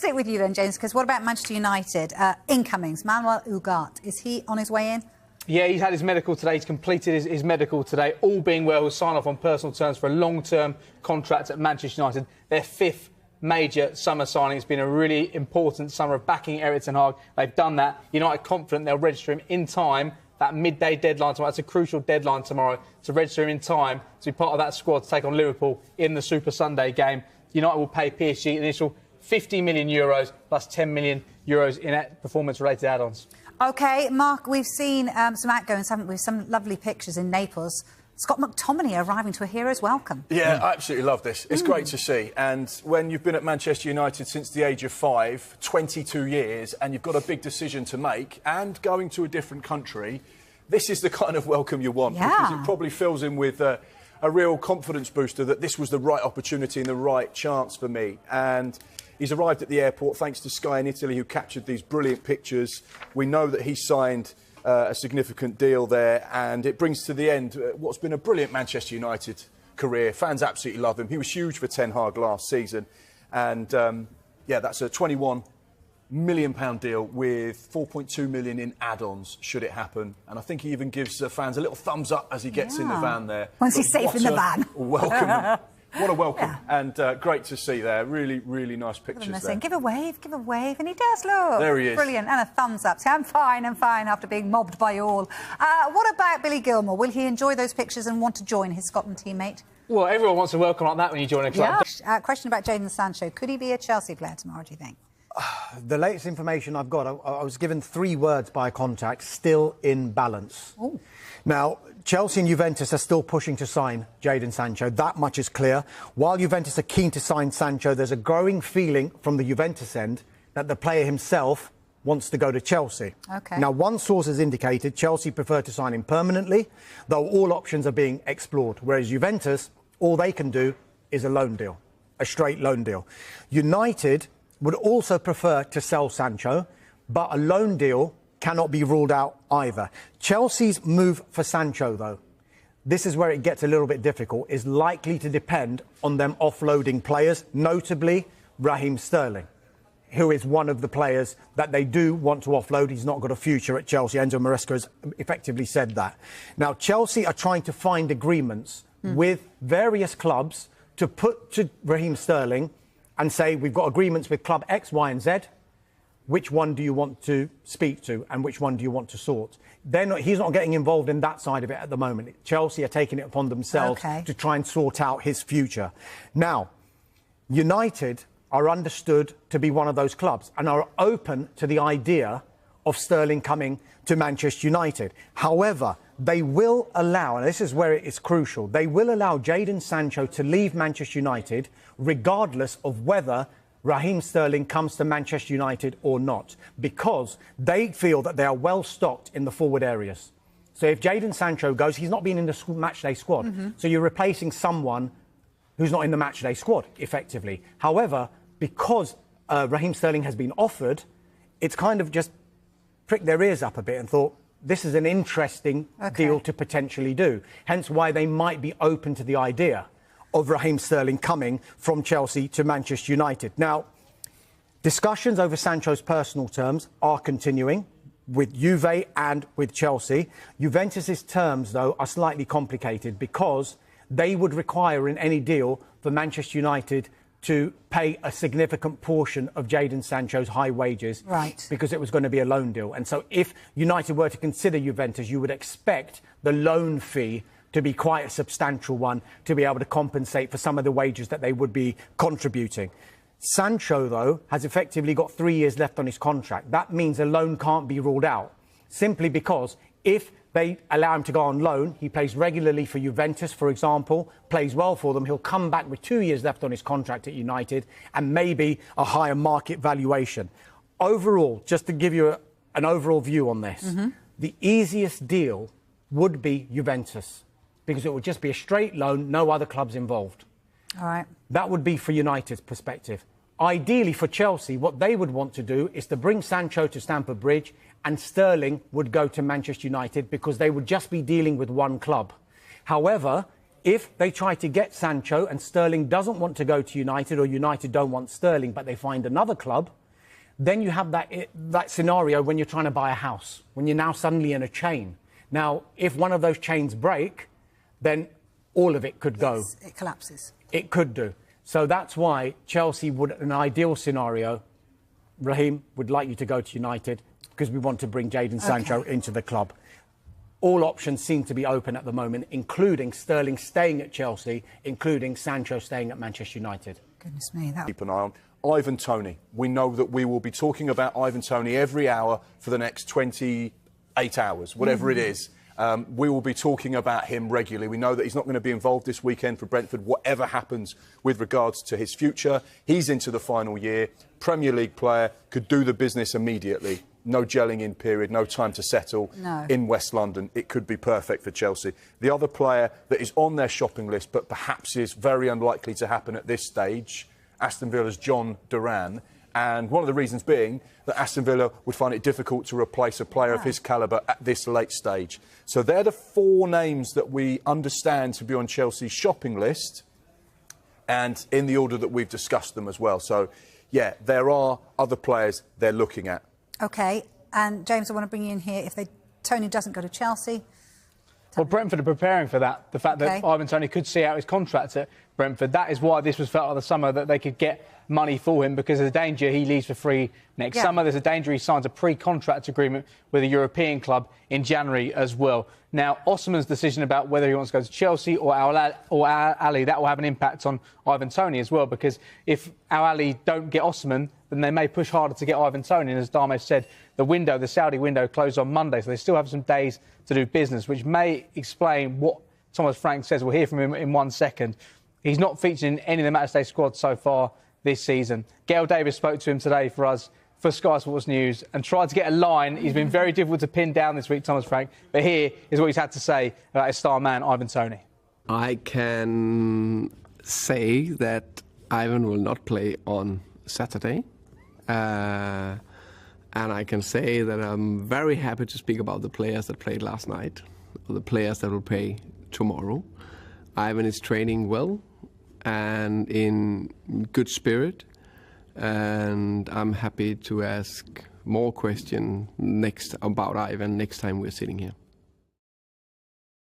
stick with you then, James, because what about Manchester United? Incomings, Manuel Ugarte, is he on his way in? Yeah, he's had his medical today. He's completed his medical today. All being well, he'll sign off on personal terms for a long-term contract at Manchester United. Their fifth major summer signing. It's been a really important summer of backing Erik ten Hag. They've done that. United confident they'll register him in time. That midday deadline tomorrow, that's a crucial deadline tomorrow, to register him in time to be part of that squad to take on Liverpool in the Super Sunday game. United will pay PSG an initial €50 million plus €10 million in performance-related add-ons. OK, Mark, we've seen some outgoings, haven't we? Some lovely pictures in Naples. Scott McTominay arriving to a hero's welcome. Yeah, I absolutely love this. It's great to see. And when you've been at Manchester United since the age of 5, 22 years, and you've got a big decision to make and going to a different country, this is the kind of welcome you want. Yeah. Because it probably fills him with a real confidence booster that this was the right opportunity and the right chance for me. And he's arrived at the airport thanks to Sky in Italy, who captured these brilliant pictures. We know that he signed a significant deal there, and it brings to the end what's been a brilliant Manchester United career. Fans absolutely love him. He was huge for Ten Hag last season, and yeah, that's a £21 million deal with £4.2 million in add-ons should it happen. And I think he even gives fans a little thumbs up as he gets in the van there. Once he's safe in the van. Welcome. What a welcome, and great to see there. Really, really nice pictures there. Give a wave, and he does, look. There he is. Brilliant, and a thumbs up. So I'm fine after being mobbed by you all. What about Billy Gilmour? Will he enjoy those pictures and want to join his Scotland teammate? Well, everyone wants a welcome like that when you join a club. Yeah. Question about Jadon Sancho. Could he be a Chelsea player tomorrow, do you think? The latest information I've got, I was given 3 words by a contact: still in balance. Ooh. Now, Chelsea and Juventus are still pushing to sign Jadon Sancho. That much is clear. While Juventus are keen to sign Sancho, there's a growing feeling from the Juventus end that the player himself wants to go to Chelsea. Okay. Now, one source has indicated Chelsea prefer to sign him permanently, though all options are being explored, whereas Juventus, all they can do is a loan deal, a straight loan deal. United would also prefer to sell Sancho, but a loan deal cannot be ruled out either. Chelsea's move for Sancho, though, this is where it gets a little bit difficult, is likely to depend on them offloading players, notably Raheem Sterling, who is one of the players that they do want to offload. He's not got a future at Chelsea. Enzo Maresca has effectively said that. Now, Chelsea are trying to find agreements with various clubs to put to Raheem Sterling and say, we've got agreements with club X, Y and Z. Which one do you want to speak to and which one do you want to sort? He's not getting involved in that side of it at the moment. Chelsea are taking it upon themselves to try and sort out his future. Now, United are understood to be one of those clubs and are open to the idea of Sterling coming to Manchester United. However, they will allow, and this is where it is crucial, they will allow Jadon Sancho to leave Manchester United regardless of whether Raheem Sterling comes to Manchester United or not, because they feel that they are well stocked in the forward areas. So if Jadon Sancho goes, he's not been in the matchday squad. So you're replacing someone who's not in the matchday squad, effectively. However, because Raheem Sterling has been offered, it's kind of just pricked their ears up a bit and thought, this is an interesting deal to potentially do. Hence why they might be open to the idea of Raheem Sterling coming from Chelsea to Manchester United. Now, discussions over Sancho's personal terms are continuing with Juve and with Chelsea. Juventus's terms, though, are slightly complicated because they would require in any deal for Manchester United to pay a significant portion of Jadon Sancho's high wages, because it was going to be a loan deal. And so if United were to consider Juventus, you would expect the loan fee to be quite a substantial one to be able to compensate for some of the wages that they would be contributing. Sancho, though, has effectively got 3 years left on his contract. That means a loan can't be ruled out, simply because if they allow him to go on loan, he plays regularly for Juventus, for example, plays well for them, he'll come back with 2 years left on his contract at United and maybe a higher market valuation. Overall, just to give you an overall view on this, the easiest deal would be Juventus, because it would just be a straight loan, no other clubs involved. All right. That would be for United's perspective. Ideally for Chelsea, what they would want to do is to bring Sancho to Stamford Bridge and Sterling would go to Manchester United, because they would just be dealing with one club. However, If they try to get Sancho and Sterling doesn't want to go to United, or United don't want Sterling, but they find another club, then you have that scenario when you're trying to buy a house, when you're now suddenly in a chain. Now, if one of those chains break, then all of it could go. It collapses. It could do. So that's why Chelsea would, in an ideal scenario, Raheem would like you to go to United because we want to bring Jadon Sancho into the club. All options seem to be open at the moment, including Sterling staying at Chelsea, including Sancho staying at Manchester United. Goodness me. Keep an eye on Ivan Toney. We know that we will be talking about Ivan Toney every hour for the next 28 hours, whatever it is. We will be talking about him regularly. We know that he's not going to be involved this weekend for Brentford, whatever happens with regards to his future. He's into the final year. Premier League player, could do the business immediately. No gelling in period, no time to settle in West London. It could be perfect for Chelsea. The other player that is on their shopping list, but perhaps is very unlikely to happen at this stage, Aston Villa's John Duran. And one of the reasons being that Aston Villa would find it difficult to replace a player of his calibre at this late stage. So they're the 4 names that we understand to be on Chelsea's shopping list, and in the order that we've discussed them as well. So, yeah, there are other players they're looking at. OK, and James, I want to bring you in here. If Toney doesn't go to Chelsea... Well, Brentford are preparing for that. The fact that Ivan Toney could see out his contract at Brentford. That is why this was felt like the summer, that they could get money for him, because there's a danger he leaves for free next summer. There's a danger he signs a pre-contract agreement with a European club in January as well. Now, Osimhen's decision about whether he wants to go to Chelsea or Al Ahly, that will have an impact on Ivan Toney as well, because if Al Ahly don't get Osimhen, then they may push harder to get Ivan Toney. And as Dame said, the Saudi window closed on Monday, so they still have some days to do business, which may explain what Thomas Frank says. We'll hear from him in 1 second. He's not featured in any of the matchday squads so far this season. Gail Davis spoke to him today for us for Sky Sports News and tried to get a line. He's been very difficult to pin down this week, Thomas Frank, but here is what he's had to say about his star man, Ivan Toney. I can say that Ivan will not play on Saturday. And I can say that I'm very happy to speak about the players that played last night, or the players that will play tomorrow. Ivan is training well and in good spirit, and I'm happy to ask more questions about Ivan next time we're sitting here.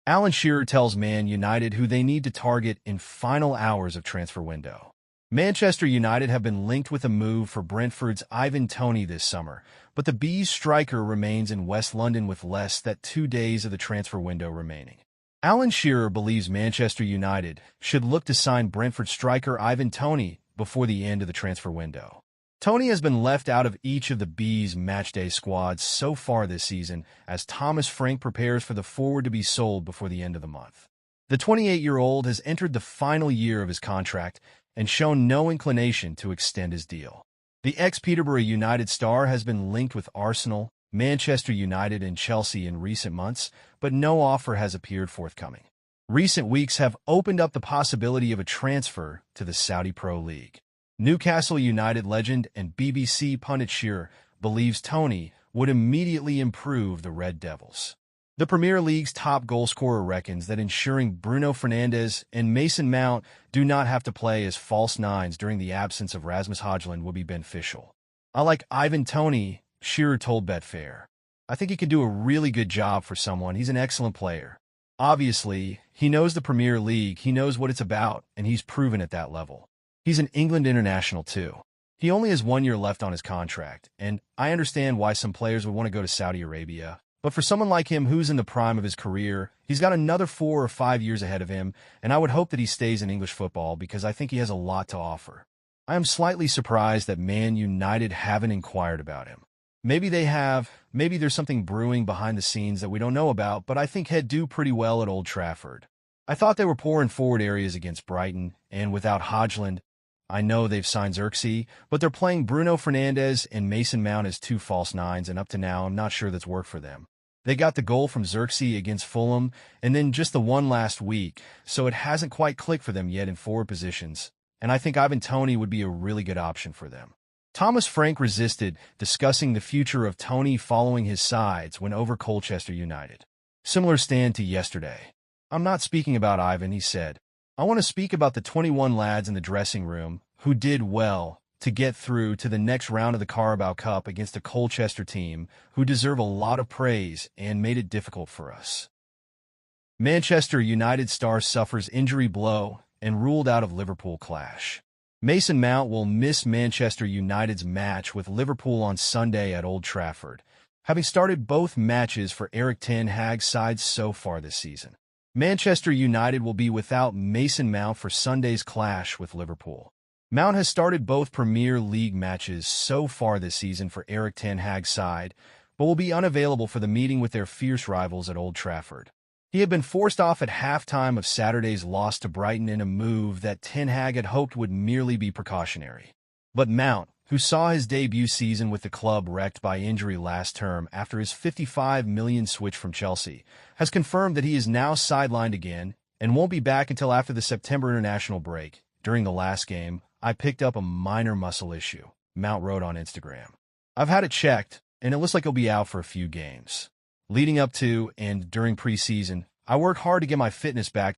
Alan Shearer tells Man United who they need to target in final hours of transfer window. Manchester United have been linked with a move for Brentford's Ivan Toney this summer, but the Bees striker remains in West London with less than 2 days of the transfer window remaining. Alan Shearer believes Manchester United should look to sign Brentford striker Ivan Toney before the end of the transfer window. Toney has been left out of each of the Bees' matchday squads so far this season, as Thomas Frank prepares for the forward to be sold before the end of the month. The 28-year-old has entered the final year of his contract and shown no inclination to extend his deal. The ex-Peterborough United star has been linked with Arsenal, Manchester United and Chelsea in recent months, but no offer has appeared forthcoming. Recent weeks have opened up the possibility of a transfer to the Saudi Pro League. Newcastle United legend and BBC pundit Shearer believes Toney would immediately improve the Red Devils. The Premier League's top goalscorer reckons that ensuring Bruno Fernandes and Mason Mount do not have to play as false nines during the absence of Rasmus Højlund will be beneficial. I like Ivan Toney, Shearer told Betfair. I think he can do a really good job for someone. He's an excellent player. Obviously, he knows the Premier League, he knows what it's about, and he's proven at that level. He's an England international too. He only has 1 year left on his contract, and I understand why some players would want to go to Saudi Arabia. But for someone like him who's in the prime of his career, he's got another 4 or 5 years ahead of him, and I would hope that he stays in English football because I think he has a lot to offer. I am slightly surprised that Man United haven't inquired about him. Maybe they have, maybe there's something brewing behind the scenes that we don't know about, but I think he'd do pretty well at Old Trafford. I thought they were poor in forward areas against Brighton, and without Højlund, I know they've signed Xerxes, but they're playing Bruno Fernandes and Mason Mount as 2 false nines, and up to now, I'm not sure that's worked for them. They got the goal from Xerxes against Fulham, and then just the one last week, so it hasn't quite clicked for them yet in forward positions, and I think Ivan Toney would be a really good option for them. Thomas Frank resisted discussing the future of Toney following his sides when over Colchester United. Similar stand to yesterday. I'm not speaking about Ivan, he said. I want to speak about the 21 lads in the dressing room who did well to get through to the next round of the Carabao Cup against a Colchester team who deserve a lot of praise and made it difficult for us. Manchester United star suffers injury blow and ruled out of Liverpool clash. Mason Mount will miss Manchester United's match with Liverpool on Sunday at Old Trafford, having started both matches for Erik ten Hag's side so far this season. Manchester United will be without Mason Mount for Sunday's clash with Liverpool. Mount has started both Premier League matches so far this season for Erik ten Hag's side, but will be unavailable for the meeting with their fierce rivals at Old Trafford. He had been forced off at halftime of Saturday's loss to Brighton in a move that Ten Hag had hoped would merely be precautionary. But Mount, who saw his debut season with the club wrecked by injury last term after his $55 million switch from Chelsea, has confirmed that he is now sidelined again and won't be back until after the September international break. During the last game, I picked up a minor muscle issue, Mount wrote on Instagram. I've had it checked, and it looks like he'll be out for a few games. Leading up to and during preseason, I worked hard to get my fitness back